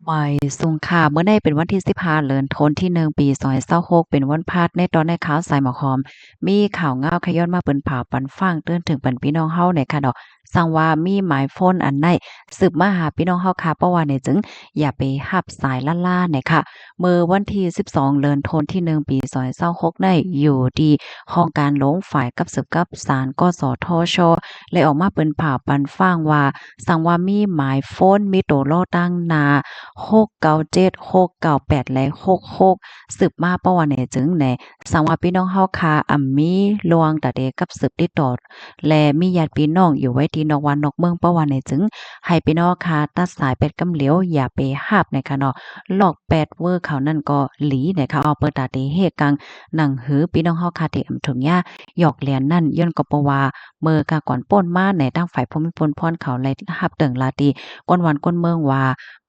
หมายสุงค่ะเมื่อได้เป็นวันที่15เดือนธันวาคมที่1ปี2026เป็นวันพฤหัสในตอนในข่าวสายหมอหอมมีข่าวเงาขย้อนมาเปิ้นผ่าปันฟังเตือนถึงปันพี่น้องเฮาเนี่ยค่ะเนาะสั่งว่ามีหมายโฟนอันใดสืบมาหาพี่น้องเฮาค่ะเพราะว่าเนี่ยจึงอย่าไปรับสายล่าๆเนี่ยค่ะเมื่อวันที่12เดือนธันวาคมที่1ปี2026ได้อยู่ที่ห้องการหลงฝ่ายกับสืบกับศาลกสทชเลยออกมาเปิ้นผ่าปันฟังว่าสั่งว่ามีหมายโฟนมีโตโลตั้งหน้า 697 698และ66สืบมาประวัติเนี่ยจึงแหน่สังว่าพี่น้องเฮาค่ะมีลวงตาเดกับสืบติดต่อและมีญาติพี่น้องอยู่ไว้ที่นอกวันนอกเมืองประวัติเนี่ยจึงให้พี่น้องค่ะตัดสายเป็ดกำเหลียวอย่าไปรับนะคะเนาะลอกแปดเวอร์เขานั่นก็หลีนะคะเอาเปิดตาเตเฮกังหนังหือพี่น้องเฮาค่ะที่ถุงยาหยอกเหรียญนั่นย้อนก็เพราะว่าเมื่อกะก่อนป้นมาในตั้งฝ่ายภูมิพลพรเขาเลยรับเติงลาตีก้นวันก้นเมืองว่า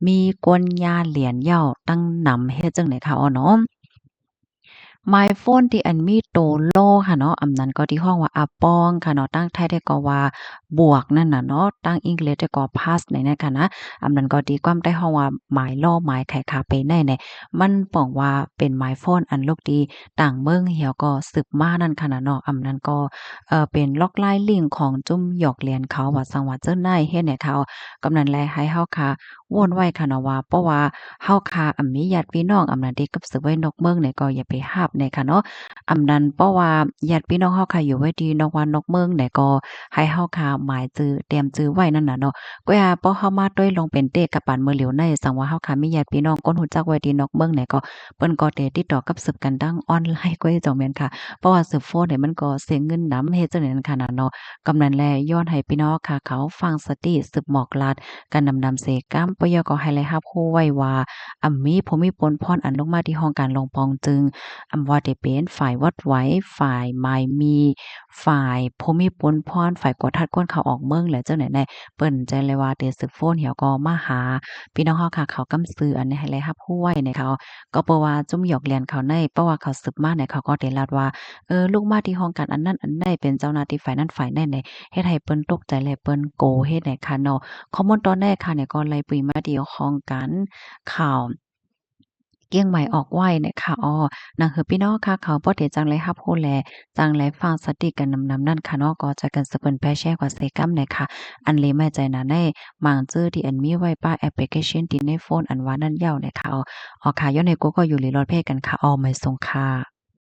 มีกวนยาเหรียญเหย้าตั้งนำเฮ็ดจังได๋คะอ้อเนาะ ไมโฟนที่อันมีโตโลค่ะเนาะอำนั้นก็ที่ห้องว่าอาปองค่ะเนาะตั้งไทยได้ก็ว่าบวกนั่นน่ะเนาะตั้งอังกฤษได้ก็พาสในนั้นค่ะนะอำนั้นก็ตีความใต้ห้องว่าหมายล้อหมายไขขาไปในเนี่ยมันป้องว่าเป็นไมโฟนอันลูกดีต่างเมืองเหี่ยวก็สืบมานั่นค่ะนะเนาะอำนั้นก็เป็นล็อกลายลิงก์ของจุ้มหยอกเหรียญเขาว่าสังว่าเจิ้นได้เฮ็ดให้เขากำนั้นแลให้เฮาค่ะวนไว้ค่ะเนาะว่าเพราะว่าเฮาค่ะมีญาติพี่น้องอำนั้นที่กับสืบไว้นอกเมืองเนี่ยก็อย่าไปรับเนี่ยค่ะเนาะ อำนั้นเพราะว่าญาติพี่น้องเฮาค่ะอยู่ไว้ดีนอกวันนอกเมืองเนี่ยก็ให้เฮาค่ะหมายจื้อเตรียมจื้อไว้นั่นน่ะเนาะก็อย่าพอเฮามาต้วยลงเป็นเตะกับปานมื้อเหลียวในสังว่าเฮาค่ะมีญาติพี่น้องคนรู้จักไว้ดีนอกเมืองเนี่ยก็เปิ้นก็ได้ติดต่อกับสืบกันทางออนไลน์ก็จังแม่นค่ะเพราะว่าสืบโฟนเนี่ยมันก็เสียเงินนำเฮ็ดจังได๋นั่นค่ะน่ะเนาะกำนั้นแลย้อนให้พี่น้องค่ะเขาฟังสติสืบหมอกลาดกันนำเสกำปะยอก็ให้เลยรับรู้ไว้ว่ามีภูมิพลพรอันลงมาที่ห้องการลงปองจึง ว่าได้เป็นฝ่ายวัดไหวฝ่ายหมายมีฝ่ายภูมิพลพรฝ่ายกวดทัดก้นเขาออกเมืองแล้วจังไหนแน่เปิ้นใจเลยว่าเตซึกโฟนเหี่ยวก็มาหาพี่น้องเฮาค่ะเขากำซื้ออันนี้ให้เลยรับรู้ไว้เนี่ยเขาก็เพราะว่าจุ่มหยอกเลียนเขาในเพราะว่าเขาสืบมาเนี่ยเขาก็ได้รัดว่าลูกมาที่ห้องการอันนั้นอันใดเป็นเจ้าหน้าที่ฝ่ายนั้นฝ่ายนี้เนี่ยเฮ็ดให้เปิ้นตกใจและเปิ้นโกเฮ็ดให้ค่ะเนาะข้อมูลตอนแรกค่ะเนี่ยก็เลยปุยมาที่ห้องการข่าว เกี้ยงใหม่ออกไหว้เนี่ยค่ะอ้อนั่นคือพี่น้องค่ะเขาบ่ได้จังไรรับรู้แลจังไรฟังสติกันนำๆนั่นค่ะเนาะก็จะกันสะเปิ้นแพร่แชร์กว่าเซกัมเนี่ยค่ะอันเลไม่ใจนะในบางจื้อที่อันมีไว้ป้าแอปพลิเคชันที่ในโฟนอันว่านั่นยาวเนี่ยค่ะอ้อค่ะย้อนในกูก็อยู่หลีรอดเพศกันค่ะอ้อไม่ทรงค่ะ